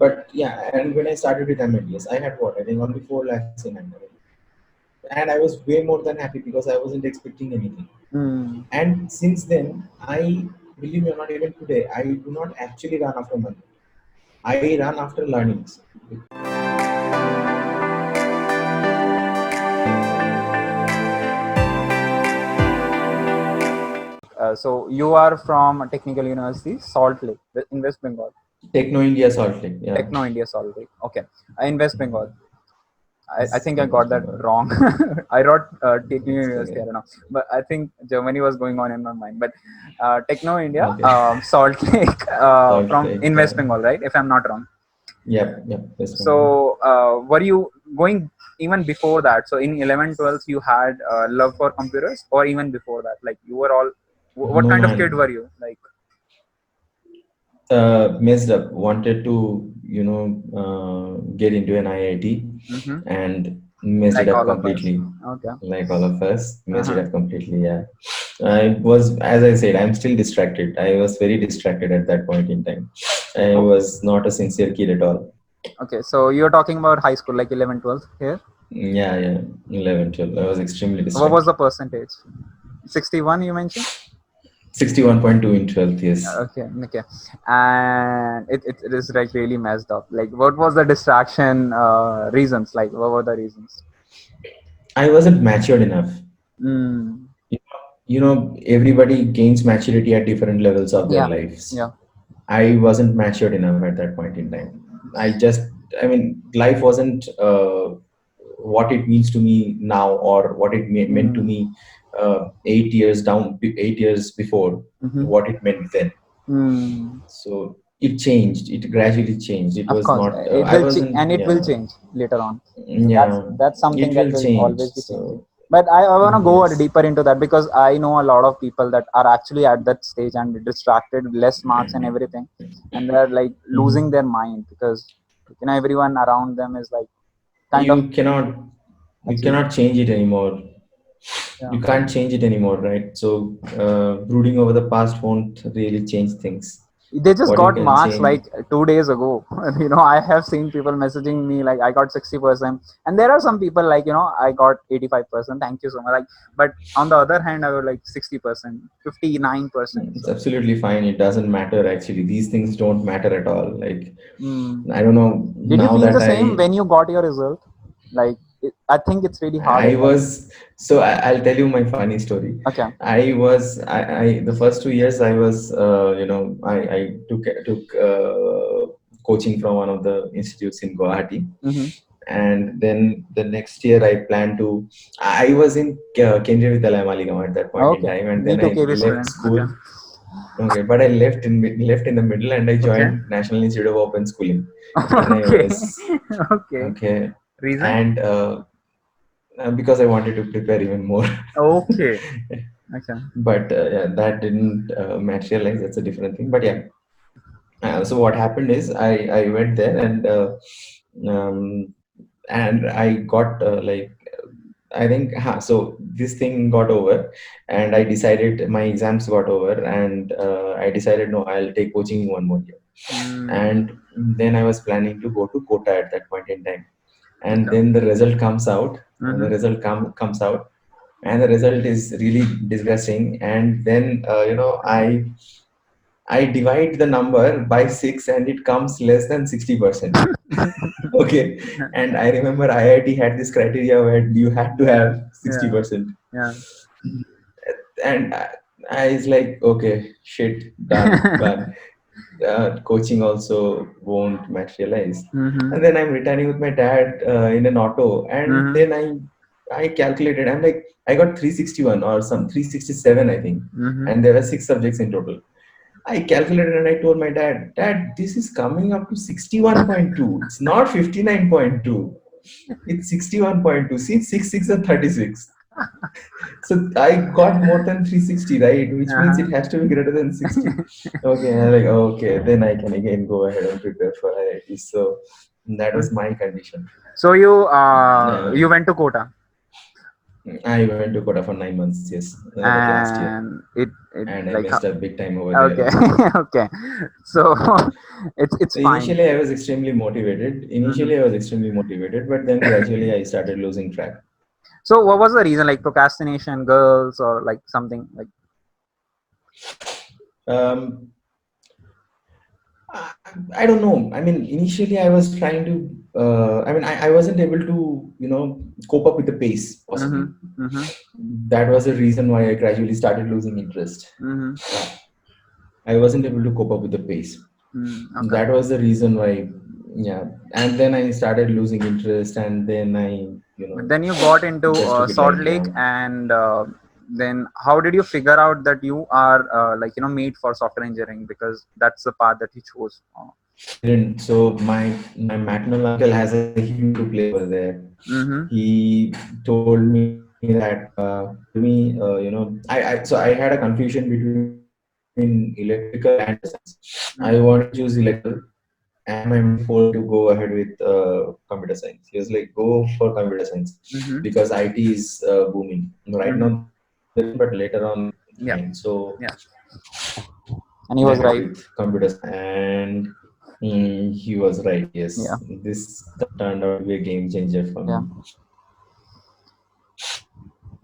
But yeah, and when I started with MLDS, I had what, I think only 4 lakhs in MLDS. And I was way more than happy because I wasn't expecting anything. Mm. And since then, I believe me or not, even today, I do not actually run after money. I run after learnings. So you are from Technical University, Salt Lake, in West Bengal. Techno India Salt Lake, yeah. Techno India Salt Lake. Okay, in West Bengal. I Yes, think I in got West that Bengal. wrong. I wrote Techno It's University. I okay. don't know, but I think Germany was going on in my mind. But Techno India, Okay. Salt Lake, Salt from Lake, in West yeah. Bengal, right? If I'm not wrong. Yep, West Bengal. So were you going even before that? So in 11, 12, you had love for computers, or even before that, like you were all. What No kind of kid man, were you? Like. messed up. Wanted to, get into an IIT Mm-hmm. and messed it Like up all of us. completely. Okay. Like all of us, messed it Uh-huh. up completely. Yeah. I was, as I said, I'm still distracted. I was very distracted at that point in time. I Oh, was not a sincere kid at all. okay. So you're talking about high school, like 11, 12 here. Yeah. 11, 12. I was extremely What was distracted. the percentage? 61 you mentioned? 61.2 in 12th, yes. Okay, okay. And it is like really messed up. Like what was the distraction reasons? Like what were the reasons? I wasn't matured enough. Mm. Everybody gains maturity at different levels of their Yeah, lives. yeah. I wasn't matured enough at that point in time. Life wasn't what it means to me now, or what it meant to Mm. me 8 years before, Mm-hmm. what it meant then. Mm. So it changed. It gradually changed. It Of was course, not. it I will wasn't. and it will Yeah, change later on. So yeah. that's something It that will will change. always be changing. So But I want to go yes. deeper into that because I know a lot of people that are actually at that stage and distracted, less marks and everything, and they're like losing Mhm. their mind because everyone around them is like kind of You cannot. You achieving. cannot change it anymore. Yeah. You can't change it anymore, right? So brooding over the past won't really change things. They just What you got can marks change. like 2 days ago. I have seen people messaging me like I got 60%, and there are some people like I got 85%. Thank you so much. Like, but on the other hand, I was like 60%, 59%. It's So, absolutely fine. It doesn't matter actually. These things don't matter at all. Like, mm. I don't know Did you now feel the that same when you got your result? Like, I think it's really hard I at that. was so I'll tell you my funny story. Okay. I the first 2 years I was I took coaching from one of the institutes in Guwahati, Mm-hmm. and then the next year I planned to. I was in Kendriya Vidyalaya Maligaon at that point in Okay. time, and Me then too, I KB left student. Okay. school. Okay, but I left in the middle, and I Okay. joined National Institute of Open Schooling when I Okay. was Okay. okay, Reason? and because I wanted to prepare even more. Okay. Okay. But yeah, that didn't materialize. That's a different thing. But yeah, so what happened is I went there, um, and I got I think so this thing got over, and I decided my exams got over, and I decided no, I'll take coaching 1 more year. Mm. And then I was planning to go to Kota at that point in time, and Okay. then the result comes out. Mm-hmm. Comes out, and the result is really disgusting. And then I divide the number by 6, and it comes less than 60%. Okay, and I remember IIT had this criteria where you had to Yeah, have yeah, 60%, yeah. and I was like, okay, shit, done, gone. Coaching also won't materialize. Mm-hmm. And then I'm returning with my dad in an auto, and Mm-hmm. then I calculated. I'm like, I got 361 or some 367, I think, Mm-hmm. and there were 6 subjects in total. I calculated and I told my dad, Dad, this is coming up to 61.2. It's not 59.2. It's 61.2. See, 6 and 36. So I got more than 360, right? Which means it Uh-huh. has to be greater than 60. Okay, and I'm like, okay, then I can again go ahead and prepare for IIT. So that was my condition. So you Uh, went to Kota. I went to Kota for 9 months. Yes, that last year, and it and I like messed up big time over okay. there. Okay, so it's fine. Initially, I was extremely motivated. Mhm. Initially, I was extremely motivated, but then gradually I started losing track. So what was the reason, like procrastination, girls, or like something like? Um, I, I don't know. I mean, initially I was trying to. I mean, I wasn't able to, cope up with the pace. Mm-hmm. Possibly, Mm-hmm. that was the reason why I gradually started losing interest. Mm-hmm. I wasn't able to cope up with the pace. Mm, okay. That was the reason why. Yeah, and then I started losing interest, and then But then you got into just took it Salt lightly Lake, on. and then how did you figure out that you are like made for software engineering, because that's the path that you chose? I didn't. So my maternal uncle has a huge role to play over there. Mm-hmm. He told me that he told me I so I had a confusion between electrical and data science. I wanted to choose electrical, and my mom forced me to go ahead with computer science. He was like, go for computer science Mm-hmm. because IT is booming right Mm-hmm. now. There is no but later on it will be Yeah. fine. So Yeah. And he I was went right. with computer science, and he was right. Yeah. Yes, this turned out to be a game changer for Yeah. me.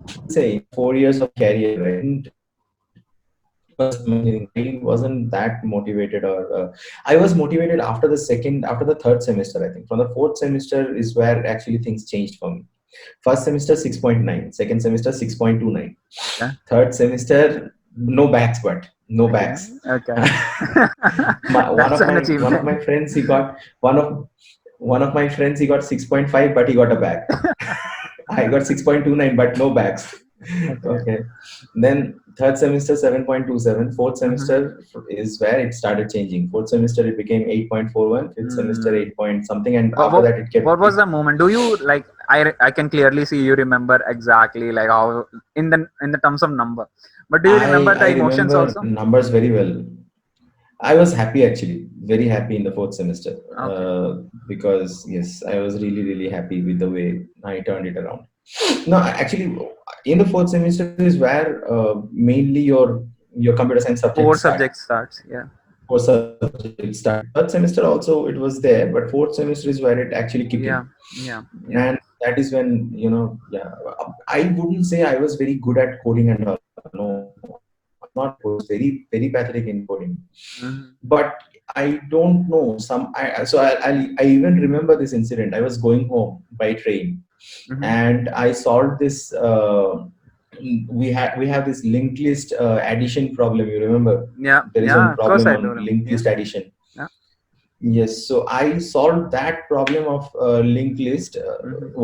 I would say in 4 years of career, I didn't pursue engineering. I wasn't that motivated, or I was motivated after the third semester. I think from the fourth semester is where actually things changed for me. First semester 6.9, second semester 6.29, Okay. third semester no backs, but no Okay. backs. Okay. One That's of an my achievement. friends, he got one of my friends, he got 6.5, but he got a back. I got 6.29, but no backs. Okay. Okay. Then third semester 7.27. Fourth Mm-hmm. semester is where it started changing. Fourth semester it became 8.41. Fifth semester Mm. 8 point something, and What, after what, that it kept what was the moment? Do you like? I can clearly see you remember exactly like how in the terms of number. But do you remember the I emotions remember also? numbers very well. I was happy actually, very happy in the fourth semester Okay. because yes, I was really really happy with the way I turned it around. No, actually, in the fourth semester is where mainly your computer science Core subjects start. subject starts. Yeah. Four subjects start. Third semester also it was there, but fourth semester is where it actually kicked in, Yeah. Yeah. Yeah. and that is when yeah. I wouldn't say I was very good at coding and all. No, I'm not. I was very pathetic in coding, Mm-hmm. but I don't know some. I even remember this incident. I was going home by train, Mm-hmm. and I solved this. We have this linked list addition problem. You remember Yeah. there is Yeah. one Of course problem I do. on linked Yeah. list addition. Yeah. Yes, so I solved that problem of linked list Mm-hmm.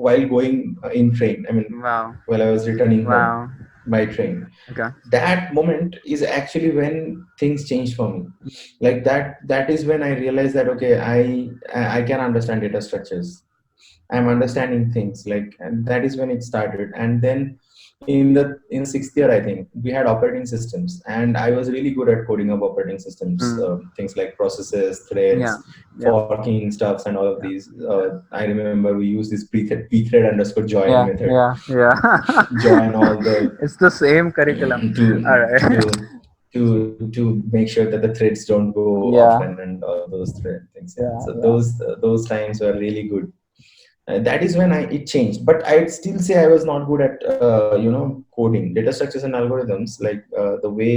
while going in train. I mean, Wow. while I was returning home Wow. by train. Okay. That moment is actually when things changed for me. Like that is when I realized that okay, I can understand data structures. I'm understanding things like, and that is when it started. And then in the sixth year, I think we had operating systems, and I was really good at coding up operating systems, Mm. things like processes, Yeah. threads, Yeah. forking stuffs, and all of Yeah. these. Yeah. I remember we used this pthread underscore join Yeah. method, Yeah. Yeah. join all the It's the same curriculum. All to right. to make sure that the threads don't go Yeah. offline and all of those thread things. Yeah. Yeah. So Yeah. those times were really good. That is when it changed, but I'd still say I was not good at coding data structures and algorithms, like the way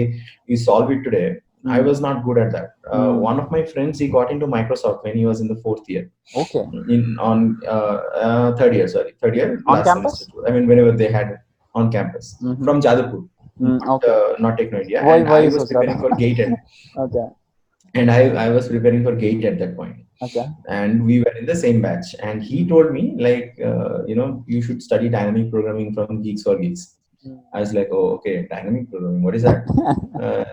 we solve it today. I Mm. was not good at that. Mm. One of my friends, he got into Microsoft when he was in the fourth year, Okay. in on third year, sorry, third year On last semester. campus? I mean, whenever they had on campus Mm-hmm. from Jadavpur, Mm. Okay. not Techno India, Why? and Why I so was sad? preparing for GATE Okay. and I was preparing for GATE at that point, Okay. and we were in the same batch. And he Mm. told me like, you should study dynamic programming from Geeks for Geeks. I was like, oh, okay, dynamic programming. What is that? Uh,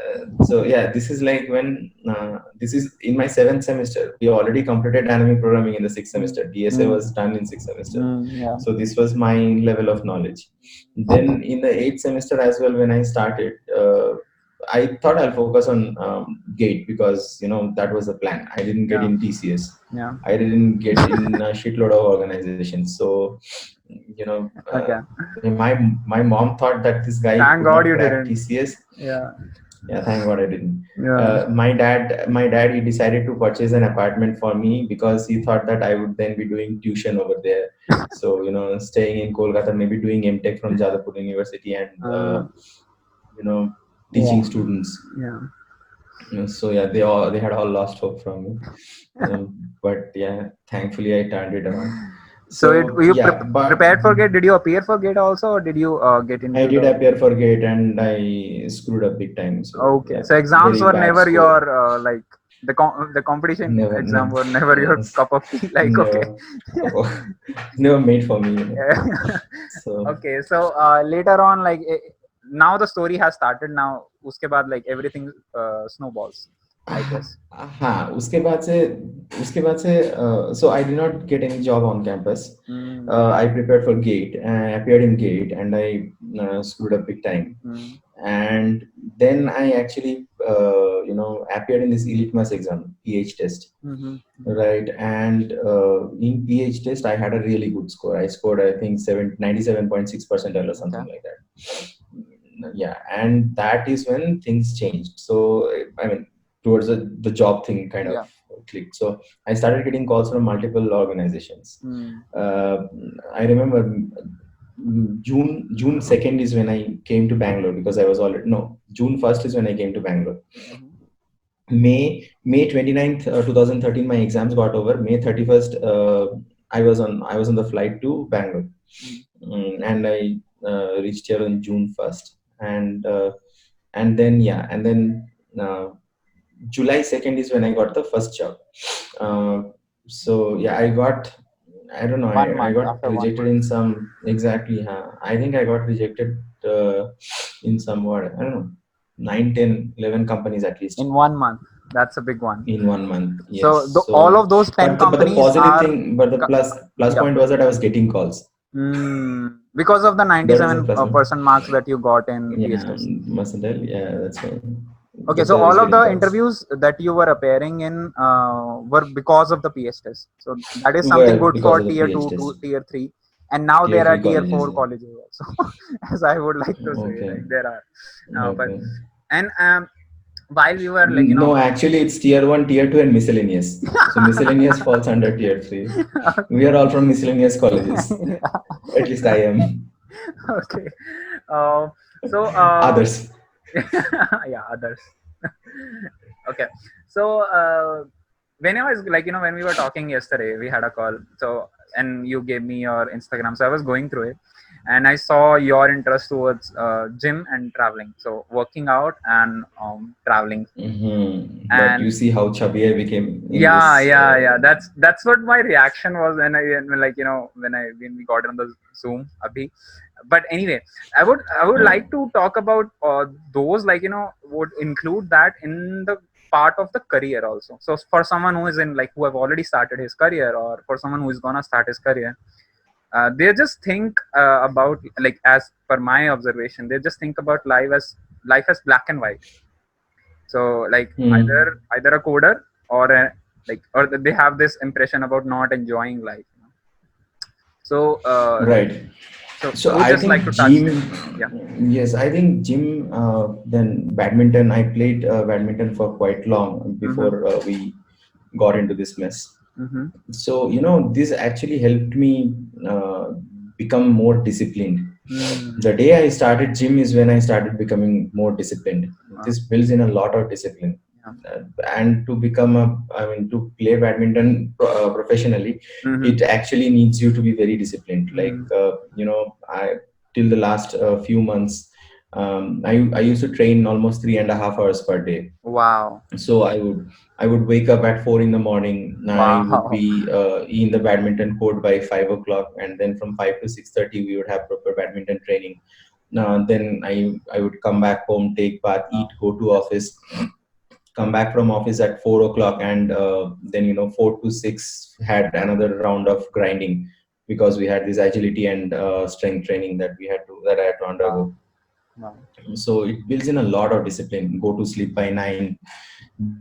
so yeah, this is like when this is in my seventh semester. We already completed dynamic programming in the sixth Mm. semester. DSA Mm. was done in sixth semester. Yeah. So this was my level of knowledge. Then in the eighth semester as well, when I started. I thought I'll focus on Gate because that was the plan. I didn't get Yeah. in TCS. Yeah. I didn't get in a shitload of organizations. So you know, Okay. my mom thought that this guy Thank could God not you crack didn't. TCS. Yeah. Yeah, thank God I didn't. Yeah. My dad, he decided to purchase an apartment for me because he thought that I would then be doing tuition over there. So staying in Kolkata, maybe doing MTech from Jadavpur University, and Uh, you know, yeah. teaching students. Yeah. So yeah, they had all lost hope from me. But yeah, thankfully I turned it around. So So you yeah, but prepared for gate? Did you appear for gate also, or did you get I into did the? appear for GATE and I screwed up big time. So Okay, yeah, so exams very were bad never score. your like the competition Never, exam no, were never your yes, cup of tea. Like okay, never, never made for me. So okay. So later on, like now the story has started. Now, uske baad like everything snowballs, I guess. हाँ उसके बाद से so I did not get any job on campus. Mm, I prepared for GATE, appeared in GATE, and I screwed up big time. mm, And then I actually appeared in this elite mass exam, PH test, mm-hmm. right? And in PH test I had a really good score. I scored, I think, 97.6 percentile or Okay. something like that. Yeah, and that is when things changed. So I mean, towards the job thing kind of Yeah. clicked. So I started getting calls from multiple organizations. Mm, uh, I remember June 2nd is when I came to Bangalore, because I was already, no, June 1st is when I came to Bangalore. mm-hmm. May 29th, 2013, my exams got over. May 31st, I was on the flight to Bangalore. Mm, And I reached here on June 1st. And then uh, July 2nd is when I got the first job. Uh, so yeah, I don't know, one I month got after one rejected month in some, exactly, huh? I think I got rejected in some, what, I don't know, 9, 10, 11 companies at least in 1 month. That's a big one. in 1 month. So Yes. all So, of those 10 but the companies positive are thing, but the plus yeah. point was that I was getting calls. Because of the That was the 97 plus point. percent marks that you got in PS Yeah, test. mustn't tell. Yeah, that's right. Okay, That's so why I was all of getting the calls. interviews that you were appearing in were because of the PS test. So that is something Well, good because for of the tier PH 2 to test, tier 3. And now tier there are three tier colleges. 4 Yeah. colleges also, as I would like to say. Okay. Like there are. But Okay. and while we were like, No, actually, it's tier one, tier two, and miscellaneous. So miscellaneous falls under tier three. We are all from miscellaneous colleges. At least I am. okay. Uh, so Others. yeah, others. Okay. So when I was like, when we were talking yesterday, we had a call. So and you gave me your Instagram. So I was going through it, and I saw your interest towards gym and traveling. So working out and traveling. But you And see how chubby I became in yeah, this. yeah, yeah. That's what my reaction was when like when we got on the Zoom, Abhi. But anyway, I would Uh, like to talk about those, like would include that in the part of the career also. So for someone who is in, like, who have already started his career, or for someone who is gonna start his career, they just think about, like, as per my observation, they just think about life as black and white. So like either hmm. either a coder, or or they have this impression about not enjoying life. So Right. so I So would I just like think to touch this. gym, Yeah. yes, I think gym, then badminton. I played badminton for quite long Mm-hmm. before we got into this mess. Mm-hmm. So, this actually helped me uh, become more disciplined. The Mm. day I started gym is when I started becoming more disciplined. Uh, This builds in a lot of discipline. yeah. And to become to play badminton professionally, Mm-hmm. it actually needs you to be very disciplined. Like, Mm. I till the last few months, I used to train almost 3.5 hours per day. Wow. So I would wake up at 4 in the morning. I would Wow. be in the badminton court by 5 o'clock, and then from 5 to 6:30 we would have proper badminton training. Then I would come back home, take bath, eat, Wow. go to office, come back from office at 4 o'clock, and then 4 to 6 had another round of grinding, because we had this agility and strength training that I had to Wow. undergo. Wow. So it builds in a lot of discipline. Go to sleep by 9.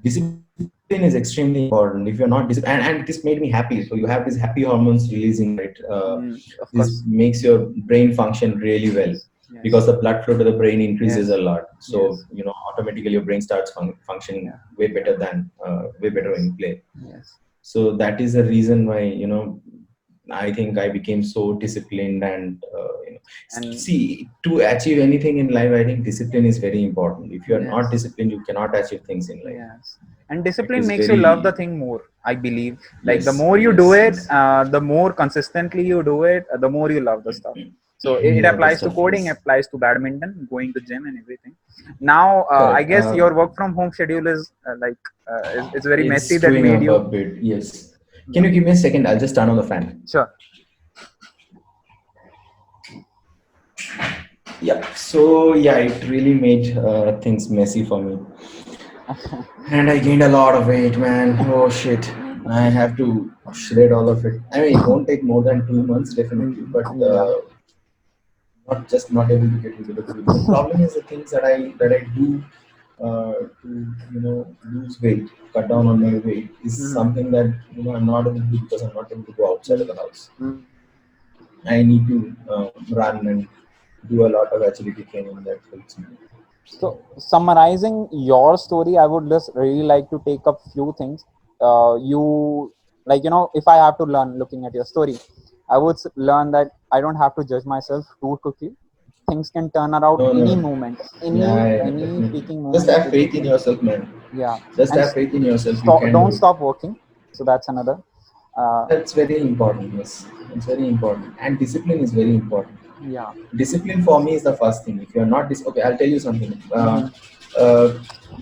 Discipline is extremely important. If you're not and this made me happy. So you have these happy hormones releasing, right? Of This course. makes your brain function really well Yes. because Yes. the blood flow to the brain increases Yes. a lot. So Yes. automatically your brain starts functioning Yeah. way Yeah. better than way better when Yes. you play. Yes. So that is the reason why I think I became so disciplined and And see, to achieve anything in life, I think discipline is very important. If you are not yes. disciplined, you cannot achieve things in life. Yes. And It discipline is makes you love the very thing more, I believe. Like the yes, more you do yes, it, yes. the more consistently you do it, the more you love the stuff. So it Love the applies to stuff. coding, Yes, applies to badminton, going to gym and everything. Now, I correct. guess your work from home schedule is it's very It's messy that screwing made up a you. bit. Yes. Can Yeah. you give me a second? I'll just turn on the fan. Sure. Yeah. So yeah, it really made things messy for me, and I gained a lot of weight, man. Oh shit. I have to shred all of it. I mean, it won't take more than 2 months, definitely, but Yeah. not able to get into the gym. The problem is the things that I do to lose weight, cut down on my weight is Mhm. something that I'm not able to do because I'm not able to go outside of Mhm. the house. Mhm. I need to run and do a lot of agility training that helps me. So, summarizing your story, I would just really like to take up few things. You if I have to learn looking at your story, I would learn that I don't have to judge myself too quickly. Things can turn around No, any no, moment, yeah, yeah, any definitely. freaking Just moment have you can faith in take. yourself, man. Yeah, Just and have faith in yourself. You stop. can Don't do it. stop working. So that's another. Uh, That's very important. Yes, it's very important, and discipline is very important. yeah. Discipline for me is the first thing. If you're not okay, I'll tell you something. Mm-hmm. Uh,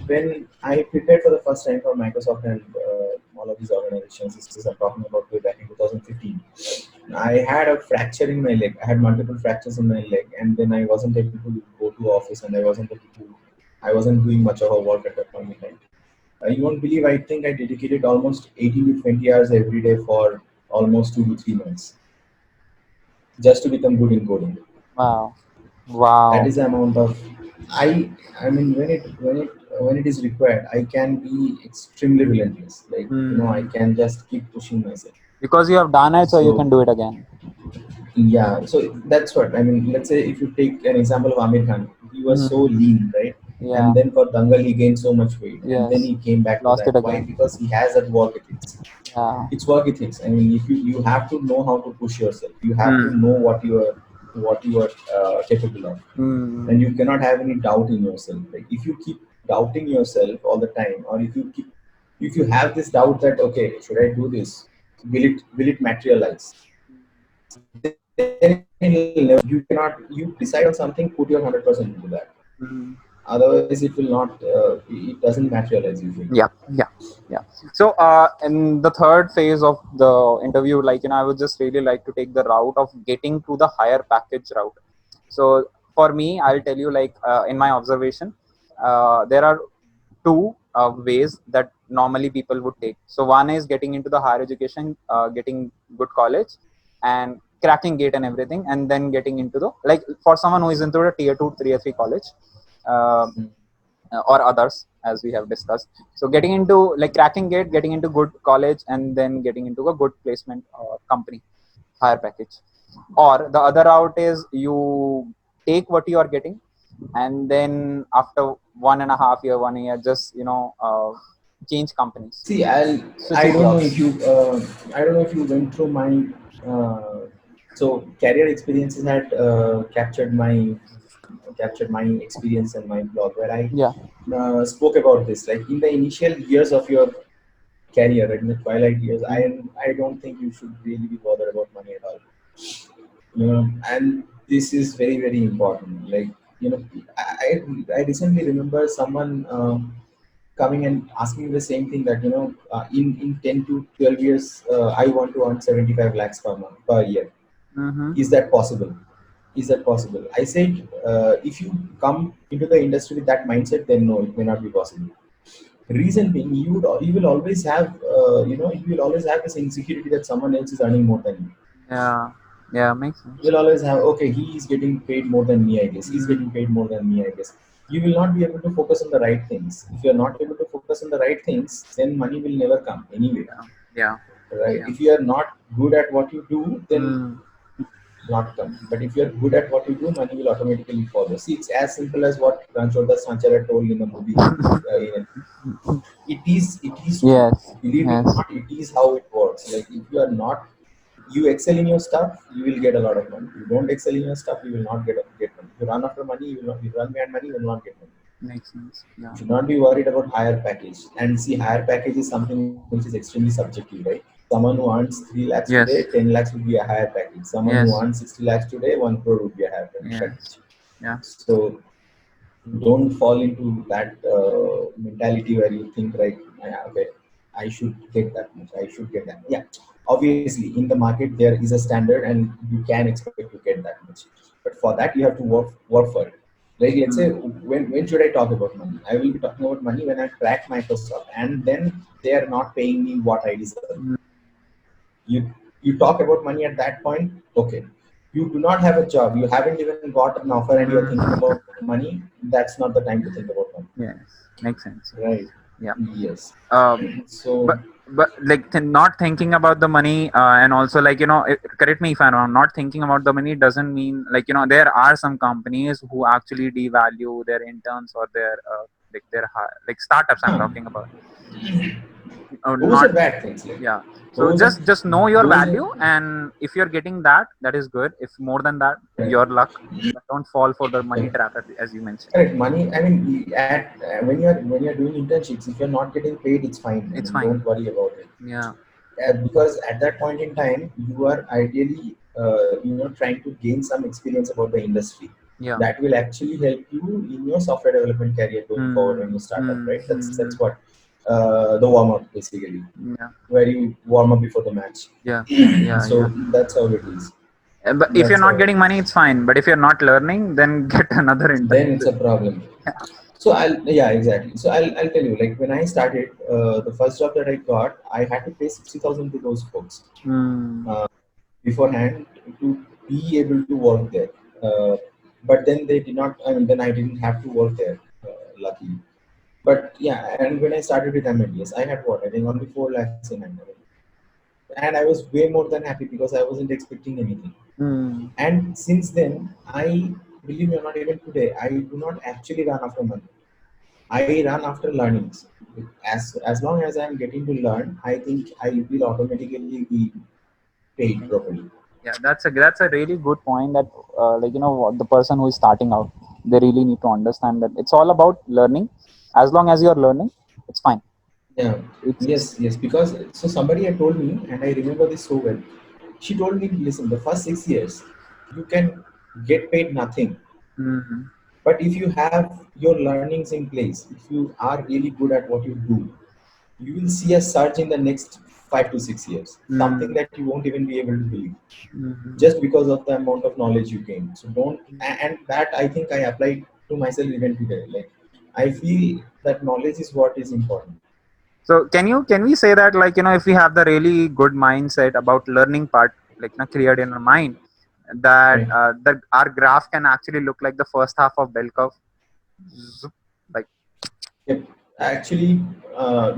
when I prepared for the first time for Microsoft and all of these organizations, this is I'm talking about way back in 2015. I had a fracture in my leg. I had multiple fractures in my leg, and then I wasn't able to go to office, and I wasn't doing much of a work at that point in time. You won't believe. I think I dedicated almost 18 to 20 hours every day for almost 2 to 3 months just to become good in coding. Wow. That Wow. is the amount of I I mean when it is required, I can be extremely relentless. Like I Mm. can just keep pushing myself. Because you have done it, so you can So do it again. yeah, so that's what I mean. Let's say if you take an example of Amir Khan, he was so Mm-hmm. lean, right? Yeah. And then for Dangal, he gained so much weight, and then Yes. he came back to Lost that. it Why? again. Because he has that work ethics. Yeah. It's work ethics. I mean, if you have to know how to push yourself, you have to Mm. know what you are capable of, and Mm. you cannot have any doubt in yourself. Like if you keep doubting yourself all the time, or if you have this doubt that okay, should I do this, will it materialize, then you cannot, you decide on something, put your 100% into that. Mm. Otherwise it will not it doesn't materialize usually. Yeah. Yeah. Yeah. So, in the third phase of the interview, I would just really like to take the route of getting to the higher package route. So, for me, I'll tell you, in my observation, there are two ways that normally people would take. So, one is getting into the higher education, getting good college, and cracking gate and everything, and then getting into the for someone who is into the tier 2, tier 3 college. Uh, or others, as we have discussed. So getting into cracking gate, getting into good college, and then getting into a good placement or company, higher package. Or the other route is you take what you are getting, and then after 1.5 year, 1 year, just change companies, See, I switching don't know jobs. if you I don't know if you went through my uh, so career experiences had captured my experience in my blog where I Yeah. spoke about this. Like in the initial years of your career, in the twilight years, Mm. I don't think you should really be bothered about money at all. And this is very very important. Like I recently remember someone coming and asking me the same thing that in 10 to 12 years I want to earn 75 lakhs per year. Mm-hmm. Is that possible? Is that possible? I said, if you come into the industry with that mindset, then no, it may not be possible. Reason being, you will always have you will always have this insecurity that someone else is earning more than you. Yeah. Yeah, makes sense. You'll always have, okay, he is getting paid more than me, I guess. He's getting Mm, paid more than me, I guess. You will not be able to focus on the right things. If you're not able to focus on the right things, then money will never come anyway. yeah, yeah, Right? yeah. If you are not good at what you do, then Mm, not come. But if you're good at what you do, money will automatically follow. See, it's as simple as what Ranchota Sanchara told in the movie. It is true. yes, Believe it or yes. not, it is how it works. Like if you are not, you excel in your stuff, you will get a lot of money. You don't excel in your stuff, you will not get money. If you run after money, you will not. You run behind money, you will not get money. Makes sense. You Yeah. should not be worried about higher package. And see, higher package is something which is extremely subjective, right? Someone who earns 3 lakhs today, Yes. 10 lakhs would be a higher package. Someone who Yes. earns 60 lakhs today, 1 crore would be a higher package. Yes. Yeah. So don't fall into that mentality where you think like, "Yeah, okay, I should get that much, I should get that." Yeah, obviously in the market there is a standard and you can expect to get that much, but for that you have to work for it. Like let's say, Mm, when should I talk about money? I will be talking about money when I crack Microsoft and then they are not paying me what I deserve. mm, You you talk about money at that point. Okay, you do not have a job, you haven't even got an offer, and you're thinking mm. about money. That's not the time to think about money, Yes. Makes sense. right? Yeah. Yes. Uh, So but like not thinking about the money, and also like correct me if I'm wrong. Not thinking about the money doesn't mean like there are some companies who actually devalue their interns or their like like startups. I'm huh, talking about. those Not are bad things. Like Yeah, so those are just know your those are value, and if you're getting that, that is good. If more than that, correct. your luck. But don't fall for the money Correct. trap, as you mentioned. Correct. Money. I mean, when you're doing internships, if you're not getting paid, it's fine. I It's mean, don't fine. worry about it. Yeah. Because at that point in time you are ideally trying to gain some experience about the industry Yeah. that will actually help you in your software development career going forward when Hmm. you start up, Hmm. right? That's Hmm. what the warm up basically, Yeah. where you warm up before the match. Yeah. Yeah. Yeah. Yeah. So that's how it is. But if you're That's how not it getting money, is. it's fine. But if you're not learning, then get another Then it's internship. a problem. So yeah, exactly. So I'll tell you, like when I started, the first job that I got, I had to pay 60,000 to those folks Hmm. uh, beforehand to be able to work there. Uh, but then they did not. I mean, then I didn't have to work there, luckily. But yeah, and when I started with MLDS, I had what, I think only 4 lakhs in MLDS, and I was way more than happy because I wasn't expecting anything. Hmm. And since then, I believe me or not, even today, I do not actually run after money. I run after learnings. As long as I'm getting to learn, I think I will automatically be paid properly. Yeah, that's a really good point. That like what the person who is starting out, they really need to understand that it's all about learning. As long as you're learning, it's fine. Yeah, It's yes, yes. Because so somebody had told me, and I remember this so well. She told me, listen, the first 6 years, you can get paid nothing. Mhm. But if you have your learnings in place, if you are really good at what you do, you will see a surge in the next 5 to 6 years. Something Mm. that you won't even be able to believe, Mhm. just because of the amount of knowledge you gain. So don't, and that I think I applied to myself even today. Like I feel that knowledge is what is important. So can we say that like if we have the really good mindset about learning part, like cleared in our mind, that Right? that our graph can actually look like the first half of bell curve. Zoop, like Yep. Actually,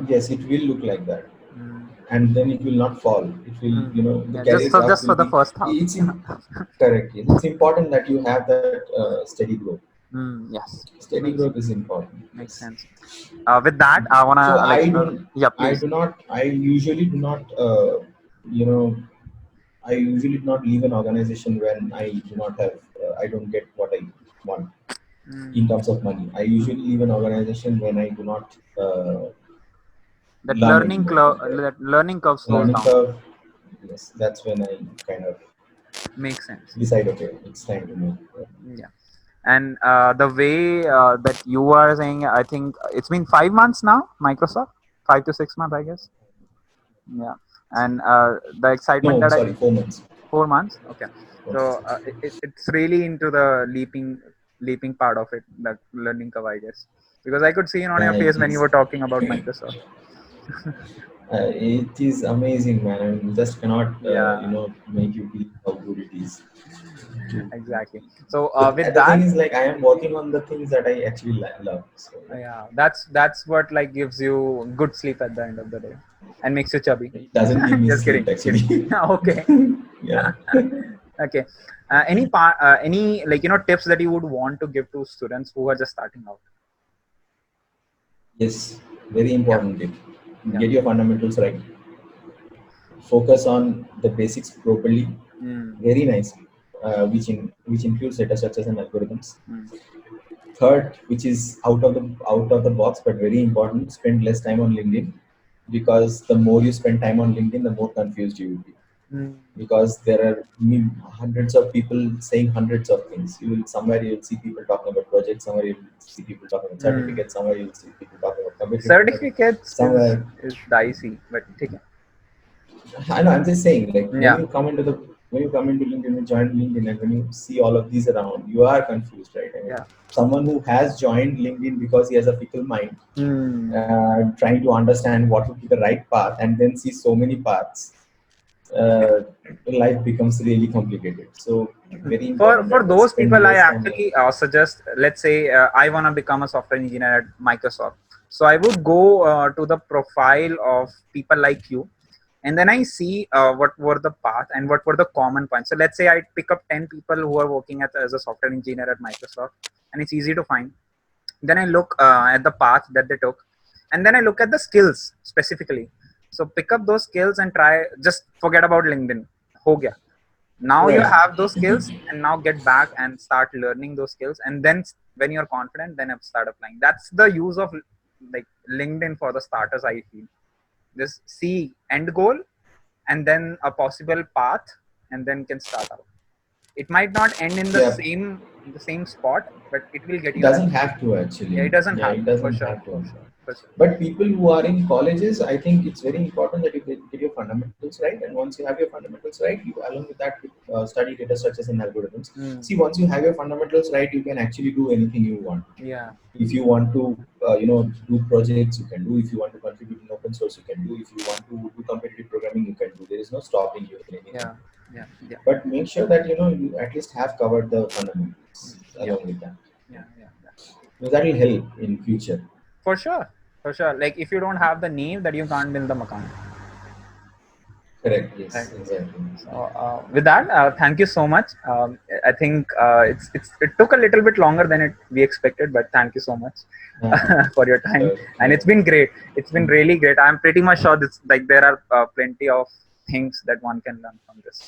yes, it will look like that, mm, and then it will not fall. It will, mm. the Yeah, career graph just for will the be. first half. It's correct. Yes. It's important that you have that steady growth. Yes, Steady makes growth is important. makes Yes. sense. With that, I So wanna I don't. yeah, I please. do not. I usually do not. You know. I usually do not leave an organization when I do not have. I don't get what I want in Mm. terms of money. I usually leave an organization when I do not That learn anymore from there. that learning curve slows Learning down. curve. Yes, that's when I kind of Makes sense. decide. Okay, it's time to move. Yeah. And the way that you are saying, I think it's been 5 months now, Microsoft, 5 to 6 months, I guess. Yeah. And the excitement No, that I sorry, 4 months. 4 months. Okay. So 4 months. it's really into the leaping part of it, the learning curve, I guess, because I could see it on your Yeah, face it when you is. were talking about Microsoft. It is amazing, man. I mean, you just cannot, Yeah, make you believe how good it is. exactly. So with The thing that, is, like, I am working on the things that I actually love. So yeah, yeah, that's what like gives you good sleep at the end of the day and makes you chubby. it doesn't give me Just sleep kidding, kidding. actually. Okay. Yeah. Okay. Any like tips that you would want to give to students who are just starting out? Yes, very Yeah, important tip. yeah. Get your fundamentals right. Focus on the basics properly, Mm, very nicely, which includes data structures and algorithms. mm, Third, which is out of the box but very important, spend less time on LinkedIn, because the more you spend time on LinkedIn, the more confused you will be. mm, Because there are hundreds of people saying hundreds of things. Somewhere you'll see people talking about projects, somewhere you'll see people talking about mm. certificates, somewhere you'll see people talking about competitive programming, Certificates somewhere. is dicey, but take it. I know. I'm just saying, like, Yeah, when you come into LinkedIn and join LinkedIn, and when you see all of these around, you are confused, right? I mean, yeah. someone who has joined LinkedIn because he has a fickle mind, Mm. trying to understand what would be the right path, and then see so many paths, uh, life becomes really complicated. So very For important for that those spend people, I less time on. actually suggest. Let's say I want to become a software engineer at Microsoft, so I would go to the profile of people like you, and then I see what were the path and what were the common points. So let's say I pick up 10 people who are working as a software engineer at Microsoft, and it's easy to find. Then I look at the path that they took, and then I look at the skills specifically. So pick up those skills and try. Just forget about LinkedIn. Ho gaya. Now you Right. have those skills, and now get back and start learning those skills. And then when you're confident, then start applying. That's the use of like LinkedIn for the starters. I feel just see end goal and then a possible path, and then can start out. It might not end Yeah. in the same spot, but it will get It you there. doesn't have to Yeah, it actually. doesn't Yeah, have it to, for doesn't sure, have to. for sure, for sure. But people who are in colleges, I think it's very important that you get your fundamentals right. And once you have your fundamentals right, you along with that study data structures and algorithms. Mm, See, once you have your fundamentals right, you can actually do anything you want. yeah, If you want to, do projects, you can do. If you want to contribute in open source, you can do. If you want to do competitive programming, you can do. There is no stopping you in anything. yeah, yeah, yeah, But make sure that you at least have covered the fundamentals yeah, along with that. yeah, yeah, yeah. Because that will help in future. For sure, for sure. Like if you don't have the name, that you can't build the makan. Correct. Right. Yes. Exactly. So with that, thank you so much. I think it took a little bit longer than we expected, but thank you so much Yeah. for your time. Sure. And Yeah. it's been great. It's been really great. I'm pretty much sure this like there are plenty of things that one can learn from this.